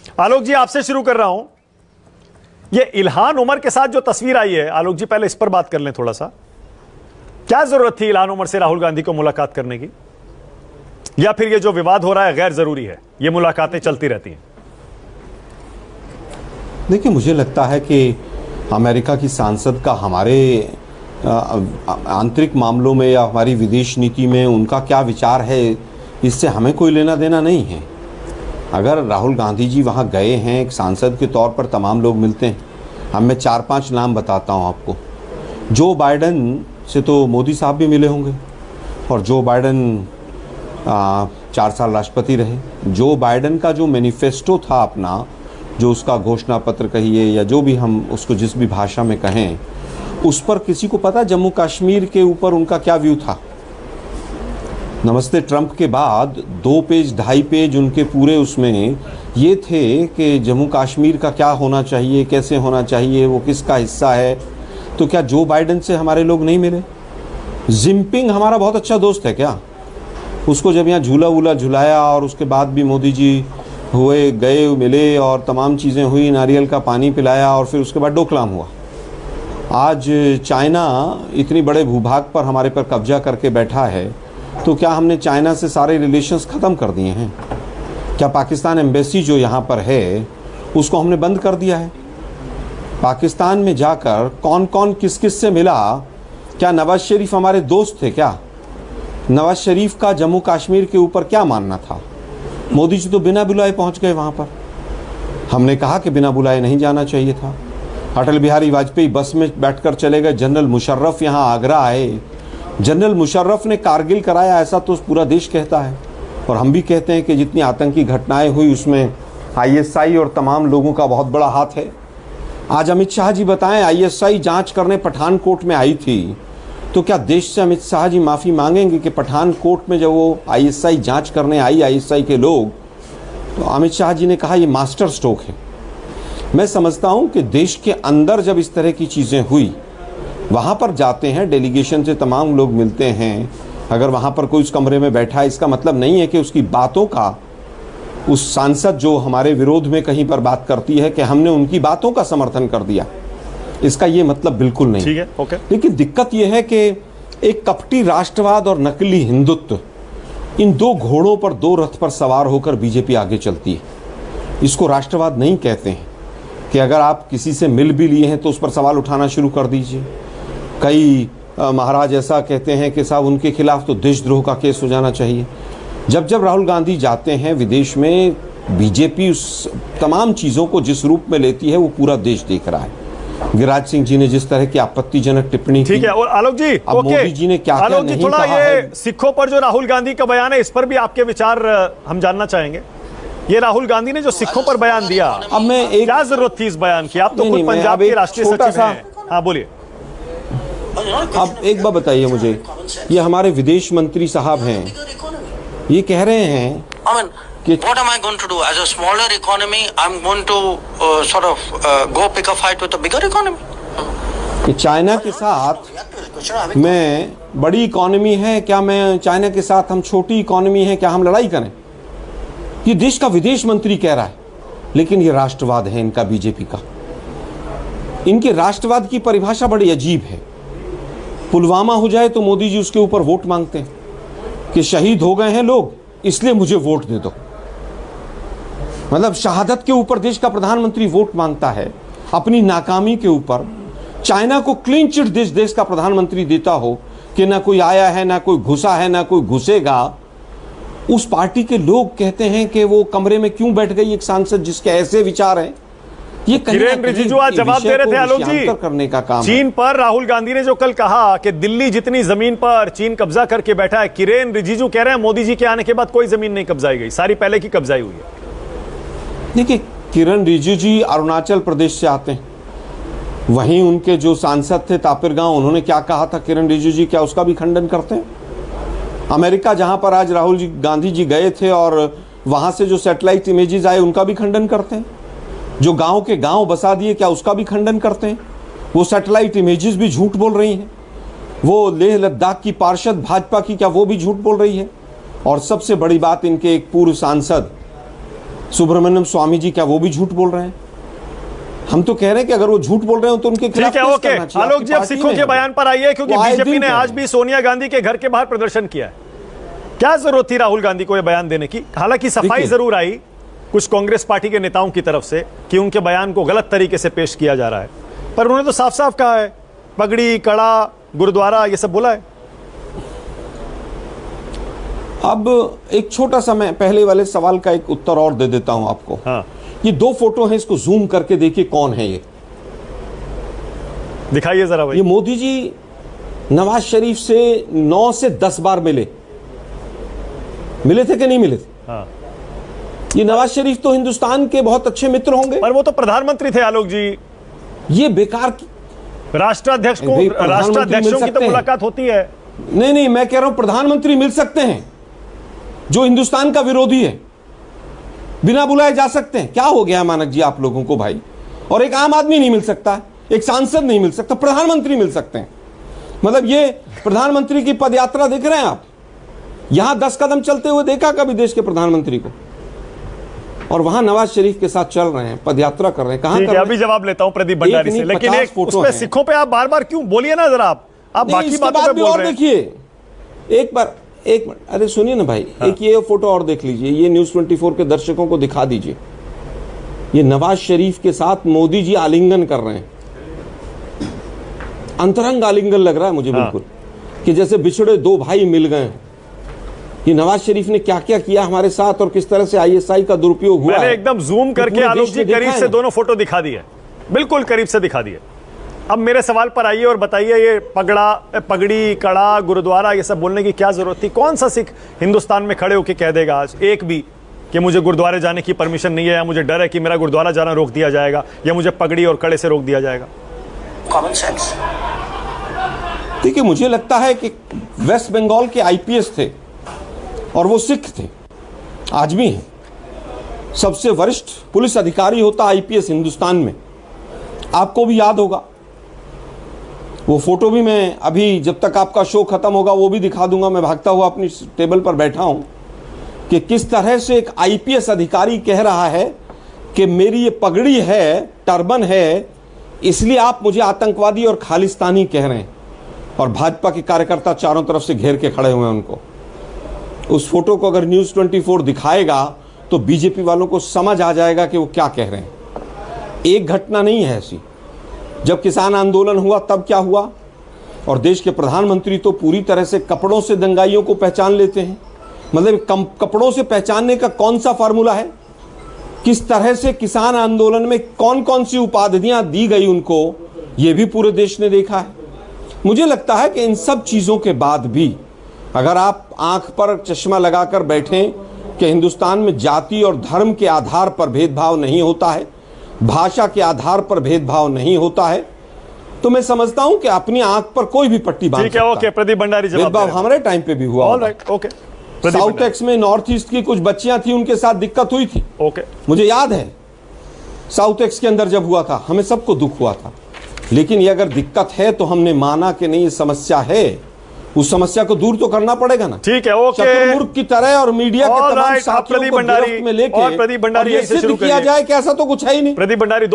आलोक जी, आपसे शुरू कर रहा हूं। ये इल्हान उमर के साथ जो तस्वीर आई है, आलोक जी पहले इस पर बात कर लें थोड़ा सा। क्या जरूरत थी इल्हान उमर से राहुल गांधी को मुलाकात करने की, या फिर ये जो विवाद हो रहा है गैर जरूरी है, ये मुलाकातें चलती रहती हैं? देखिए, मुझे लगता है कि अमेरिका की सांसद का हमारे आंतरिक मामलों में या हमारी विदेश नीति में उनका क्या विचार है, इससे हमें कोई लेना देना नहीं है। अगर राहुल गांधी जी वहाँ गए हैं एक सांसद के तौर पर, तमाम लोग मिलते हैं। हम मैं 4-5 नाम बताता हूँ आपको। जो बाइडन से तो मोदी साहब भी मिले होंगे, और जो बाइडन 4 साल राष्ट्रपति रहे। जो बाइडन का जो मैनिफेस्टो था अपना, जो उसका घोषणा पत्र कहिए या जो भी हम उसको जिस भी भाषा में कहें, उस पर किसी को पता जम्मू कश्मीर के ऊपर उनका क्या व्यू था? नमस्ते ट्रंप के बाद 2 पेज 2.5 पेज उनके पूरे उसमें ये थे कि जम्मू कश्मीर का क्या होना चाहिए, कैसे होना चाहिए, वो किसका हिस्सा है। तो क्या जो बाइडन से हमारे लोग नहीं मिले? जिनपिंग हमारा बहुत अच्छा दोस्त है क्या? उसको जब यहाँ झूला वूला झुलाया और उसके बाद भी मोदी जी हुए, गए, मिले और तमाम चीज़ें हुई, नारियल का पानी पिलाया और फिर उसके बाद डोकलाम हुआ। आज चाइना इतनी बड़े भूभाग पर हमारे पर कब्जा करके बैठा है, तो क्या हमने चाइना से सारे रिलेशंस ख़त्म कर दिए हैं? क्या पाकिस्तान एम्बेसी जो यहाँ पर है उसको हमने बंद कर दिया है? पाकिस्तान में जाकर कौन कौन किस किस से मिला? क्या नवाज शरीफ हमारे दोस्त थे क्या? नवाज शरीफ का जम्मू कश्मीर के ऊपर क्या मानना था? मोदी जी तो बिना बुलाए पहुंच गए वहां पर। हमने कहा कि बिना बुलाए नहीं जाना चाहिए था। अटल बिहारी वाजपेयी बस में बैठकर चले गए। जनरल मुशर्रफ यहां आगरा आए। जनरल मुशर्रफ ने कारगिल कराया, ऐसा तो पूरा देश कहता है, और हम भी कहते हैं कि जितनी आतंकी घटनाएं हुई उसमें ISI और तमाम लोगों का बहुत बड़ा हाथ है। आज अमित शाह जी बताएं, ISI जांच करने पठानकोट में आई थी, तो क्या देश से अमित शाह जी माफ़ी मांगेंगे कि पठानकोट में जब वो ISI जांच करने आई, ISI के लोग, तो अमित शाह जी ने कहा ये मास्टर स्ट्रोक है। मैं समझता हूं कि देश के अंदर जब इस तरह की चीज़ें हुई, वहाँ पर जाते हैं, डेलीगेशन से तमाम लोग मिलते हैं। अगर वहाँ पर कोई उस कमरे में बैठा है, इसका मतलब नहीं है कि उसकी बातों का, उस सांसद जो हमारे विरोध में कहीं पर बात करती है, कि हमने उनकी बातों का समर्थन कर दिया। इसका ये मतलब बिल्कुल नहीं। ठीक है, ओके। लेकिन दिक्कत यह है कि एक कपटी राष्ट्रवाद और नकली हिंदुत्व, इन 2 घोड़ों पर 2 रथ पर सवार होकर बीजेपी आगे चलती है। इसको राष्ट्रवाद नहीं कहते हैं कि अगर आप किसी से मिल भी लिए हैं तो उस पर सवाल उठाना शुरू कर दीजिए। कई महाराज ऐसा कहते हैं कि साहब उनके खिलाफ तो देशद्रोह का केस हो जाना चाहिए। जब जब राहुल गांधी जाते हैं विदेश में, बीजेपी उस तमाम चीज़ों को जिस रूप में लेती है वो पूरा देश देख रहा है। गिरिराज सिंह जी ने जिस तरह की आपत्तिजनक टिप्पणी की, ठीक है। और आलोक जी, अब मोदी जी ने क्या आलोक जी, थोड़ा कहा ये है? सिखों पर जो राहुल गांधी का बयान है, इस पर भी आपके विचार हम जानना चाहेंगे। ये राहुल गांधी ने जो सिखों पर बयान दिया, अब मैं क्या जरूरत थी इस बयान की? आप तो खुद पंजाब के राष्ट्रीय सचिव हैं। हाँ, बोलिए। अब एक बात बताइए मुझे, ये हमारे विदेश मंत्री साहब हैं, ये कह रहे हैं कि what am I going to do as a smaller economy? I'm going to sort of go pick a fight with a bigger economy. कि चाइना के साथ मैं बड़ी इकोनॉमी है, क्या मैं चाइना के साथ हम छोटी इकोनॉमी है, क्या हम लड़ाई करें? ये देश का विदेश मंत्री कह रहा है। लेकिन ये राष्ट्रवाद है इनका, बीजेपी का। इनके राष्ट्रवाद की परिभाषा बड़ी अजीब है। पुलवामा हो जाए तो मोदी जी उसके ऊपर वोट मांगते हैं कि शहीद हो गए हैं लोग, इसलिए मुझे वोट दे दो। मतलब शहादत के ऊपर देश का प्रधानमंत्री वोट मांगता है, अपनी नाकामी के ऊपर। चाइना को क्लीन चिट देश का प्रधानमंत्री देता हो कि ना कोई आया है, ना कोई घुसा है, ना कोई घुसेगा। उस पार्टी के लोग कहते हैं कि वो कमरे में क्यों बैठ गई एक सांसद जिसके ऐसे विचार हैं। ये किरेन रिजिजू आज जवाब दे रहे थे आलोक जी, करने का काम चीन पर राहुल गांधी ने जो कल कहा कि दिल्ली जितनी जमीन पर चीन कब्जा करके बैठा है, किरेन रिजिजू कह रहे हैं मोदी जी के आने के बाद कोई जमीन नहीं कब्जाई गई, सारी पहले की कब्जाई हुई है। देखिए, किरेन रिजिजू जी अरुणाचल प्रदेश से आते हैं, वहीं उनके जो सांसद थे तापिर गांव, उन्होंने क्या कहा था किरेन रिजिजू जी, क्या उसका भी खंडन करते हैं? अमेरिका जहां पर आज राहुल जी गांधी जी गए थे और वहां से जो सैटेलाइट इमेजेस आए उनका भी खंडन करते हैं? जो गांव के गांव बसा दिए, क्या उसका भी खंडन करते हैं? वो सैटेलाइट इमेजेस भी झूठ बोल रही हैं। वो लेह लद्दाख की पार्षद भाजपा की, क्या वो भी झूठ बोल रही है? और सबसे बड़ी बात, इनके एक पूर्व सांसद सुब्रमण्यम स्वामी जी क्या वो भी झूठ बोल रहे हैं? हम तो कह रहे हैं कि अगर वो झूठ बोल रहे हो तो उनके खिलाफ ठीक है, केस ओके। करना चाहिए। आलोक जी, अब आपकी सिखों पार्टी के में बयान पर आइए, क्योंकि वो आए बीजेपी दिन ने कह आज रहे भी सोनिया गांधी के घर के बाहर प्रदर्शन किया है। क्या जरूरत थी राहुल गांधी को यह बयान देने की? हालांकि सफाई देखिए। जरूर आई कुछ कांग्रेस पार्टी के नेताओं की तरफ से कि उनके बयान को गलत तरीके से पेश किया जा रहा है, पर उन्होंने तो साफ साफ कहा है पगड़ी, कड़ा, गुरुद्वारा ये सब बोला है। अब एक छोटा सा मैं पहले वाले सवाल का एक उत्तर और दे देता हूं आपको। हाँ, ये 2 फोटो हैं, इसको जूम करके देखिए कौन है ये। दिखाइए जरा भाई। ये मोदी जी नवाज शरीफ से 9 से 10 बार मिले थे कि नहीं मिले थे? हाँ, ये नवाज शरीफ तो हिंदुस्तान के बहुत अच्छे मित्र होंगे, पर वो तो प्रधानमंत्री थे आलोक जी। ये बेकार की राष्ट्राध्यक्षों भाई, प्रधानमंत्री मिल की तो सकते हैं। मुलाकात होती है। नहीं, मैं कह रहा हूं प्रधानमंत्री मिल सकते हैं जो हिंदुस्तान का विरोधी है, बिना बुलाए जा सकते हैं। क्या हो गया मानक जी आप लोगों को भाई? और एक आम आदमी नहीं मिल सकता, एक सांसद नहीं मिल सकता, प्रधानमंत्री मिल सकते हैं। मतलब ये प्रधानमंत्री की पदयात्रा देख रहे हैं आप? यहां 10 कदम चलते हुए देखा कभी देश के प्रधानमंत्री को? और वहां नवाज शरीफ के साथ चल रहे हैं, पदयात्रा कर रहे हैं। कहां ठीक कर है, रहे अभी हैं? जवाब लेता हूं प्रदीप भंडारी से, नहीं, लेकिन 50 एक फोटो उसपे हैं। सिखों पे आप बार बार क्यों बोलिए ना जरा, आप नहीं, बाकी इसके बातों बाद पे भी बोल और रहे हैं। देखिए एक बार, एक मिनट, अरे सुनिए ना भाई। हाँ। एक ये फोटो और देख लीजिए, ये न्यूज़ 24 के दर्शकों को दिखा दीजिए। ये नवाज शरीफ के साथ मोदी जी आलिंगन कर रहे हैं, अंतरंग आलिंगन लग रहा है मुझे बिल्कुल, कि जैसे बिछड़े 2 भाई मिल गए हैं। ये नवाज शरीफ ने क्या क्या किया हमारे साथ और किस तरह से ISI का दुरुपयोग हुआ मैंने है, एकदम जूम करके पूरे आलोक देश जी ने देखा करीब है से ना। दोनों फोटो दिखा दिए, बिल्कुल करीब से दिखा दिए। अब मेरे सवाल पर आइए और बताइए, ये पगड़ी, कड़ा, गुरुद्वारा ये सब बोलने की क्या जरूरत थी? कौन सा सिख हिंदुस्तान में खड़े होकर कह देगा आज एक भी कि मुझे गुरुद्वारे जाने की परमिशन नहीं है, या मुझे डर है कि मेरा गुरुद्वारा जाना रोक दिया जाएगा, या मुझे पगड़ी और कड़े से रोक दिया जाएगा? Common sense. देखिए मुझे लगता है कि वेस्ट बंगाल के IPS थे और वो सिख थे, आज भी हैं। सबसे वरिष्ठ पुलिस अधिकारी होता IPS हिंदुस्तान में, आपको भी याद होगा। वो फोटो भी मैं अभी जब तक आपका शो खत्म होगा वो भी दिखा दूंगा। मैं भागता हुआ अपनी टेबल पर बैठा हूं कि किस तरह से एक IPS अधिकारी कह रहा है कि मेरी ये पगड़ी है, टर्बन है, इसलिए आप मुझे आतंकवादी और खालिस्तानी कह रहे हैं। और भाजपा के कार्यकर्ता चारों तरफ से घेर के खड़े हुए हैं उनको। उस फोटो को अगर न्यूज़ 24 दिखाएगा तो बीजेपी वालों को समझ आ जाएगा कि वो क्या कह रहे हैं। एक घटना नहीं है ऐसी, जब किसान आंदोलन हुआ तब क्या हुआ, और देश के प्रधानमंत्री तो पूरी तरह से कपड़ों से दंगाइयों को पहचान लेते हैं। मतलब कपड़ों से पहचानने का कौन सा फार्मूला है? किस तरह से किसान आंदोलन में कौन कौन सी उपाधियां दी गई उनको, ये भी पूरे देश ने देखा है। मुझे लगता है कि इन सब चीज़ों के बाद भी अगर आप आंख पर चश्मा लगाकर बैठें कि हिंदुस्तान में जाति और धर्म के आधार पर भेदभाव नहीं होता है, भाषा के आधार पर भेदभाव नहीं होता है, तो मैं समझता हूं कि अपनी आंख पर कोई भी पट्टी बांध सकता है। ओके, प्रदीप भंडारी जवाब भेदभाव हमारे टाइम पे भी हुआ। Alright, okay. साउथ एक्स में नॉर्थ ईस्ट की कुछ बच्चियां थी, उनके साथ दिक्कत हुई थी, ओके, मुझे याद है। साउथ एक्स के अंदर जब हुआ था हमें सबको दुख हुआ था, लेकिन ये अगर दिक्कत है तो हमने माना कि नहीं ये समस्या है, उस समस्या को दूर तो करना पड़ेगा ना। ठीक है, ओके। चतुर्मुर्ग की तरह और मीडिया के तमाम साथियों को गिरफ्त में लेके प्रदीप भंडारी और ये सिद्ध किया जाए कि ऐसा तो कुछ है ही नहीं। प्रदीप भंडारी